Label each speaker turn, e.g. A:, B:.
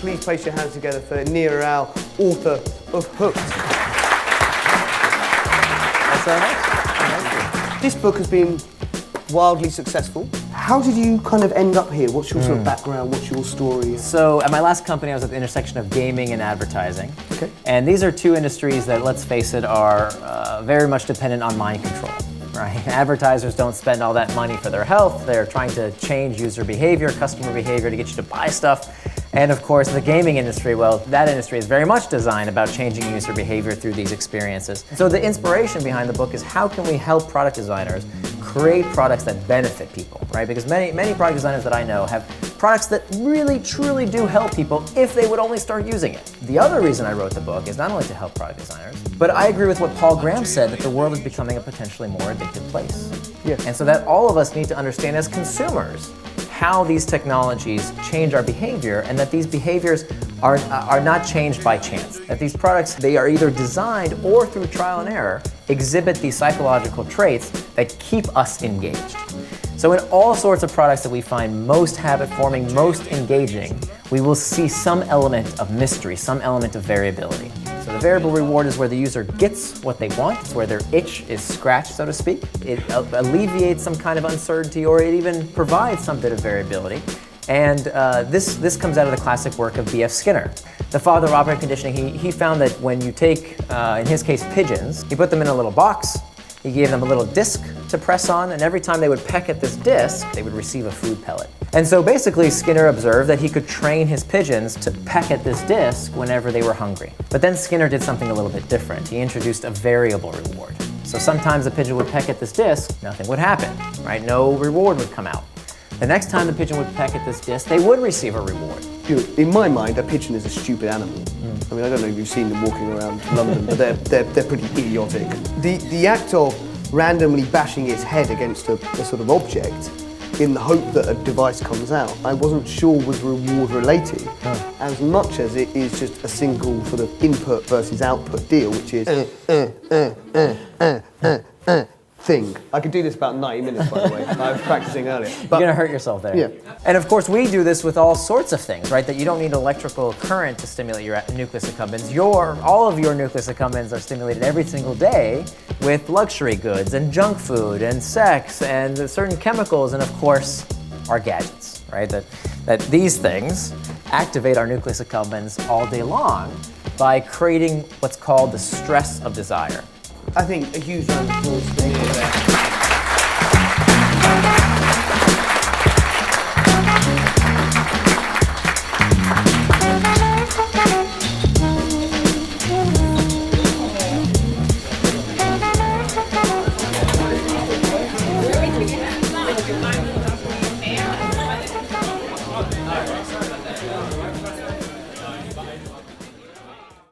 A: please place your hands together for Nir Eyal, author of Hooked.
B: Thanks very much.
A: This book has been wildly successful. How did you kind of end up here? What's your sort of background? What's your story?
B: So at my last company, I was at the intersection of gaming and advertising.
A: Okay.
B: And these are two industries that, let's face it, are very much dependent on mind control. Right? Advertisers don't spend all that money for their health. They're trying to change user behavior, customer behavior to get you to buy stuff. And of course, the gaming industry, well, that industry is very much designed about changing user behavior through these experiences. So the inspiration behind the book is how can we help product designers create products that benefit people, right? Because many product designers that I know have products that really, truly do help people if they would only start using it. The other reason I wrote the book is not only to help product designers, but I agree with what Paul Graham said, that the world is becoming a potentially more addictive place.
A: Yes.
B: And so that all of us need to understand as consumers how these technologies change our behavior, and that these behaviors are not changed by chance. That these products, they are either designed or through trial and error, exhibit these psychological traits that keep us engaged. So in all sorts of products that we find most habit-forming, most engaging, we will see some element of mystery, some element of variability. So the variable reward is where the user gets what they want. It's where their itch is scratched, so to speak. It alleviates some kind of uncertainty, or it even provides some bit of variability. And this comes out of the classic work of B.F. Skinner. The father of operant conditioning, he found that when you take, in his case, pigeons, he put them in a little box, he gave them a little disc to press on, and every time they would peck at this disc, they would receive a food pellet. And so basically, Skinner observed that he could train his pigeons to peck at this disc whenever they were hungry. But then Skinner did something a little bit different. He introduced a variable reward. So sometimes the pigeon would peck at this disc, nothing would happen, right? No reward would come out. The next time the pigeon would peck at this disc, they would receive a reward.
A: In my mind, a pigeon is a stupid animal. I mean, I don't know if you've seen them walking around London, but they're pretty idiotic. The act of randomly bashing its head against a sort of object in the hope that a device comes out, I wasn't sure was reward related, as much as it is just a single sort of input versus output deal, which is thing. I could do this about 90 minutes, by the way. I was practicing earlier.
B: You're gonna hurt yourself there.
A: Yeah.
B: And of course, we do this with all sorts of things, right? That you don't need electrical current to stimulate your nucleus accumbens. All of your nucleus accumbens are stimulated every single day with luxury goods and junk food and sex and certain chemicals, and of course, our gadgets, right? That these things activate our nucleus accumbens all day long by creating what's called the stress of desire.
A: I think a huge round of applause for Nir there.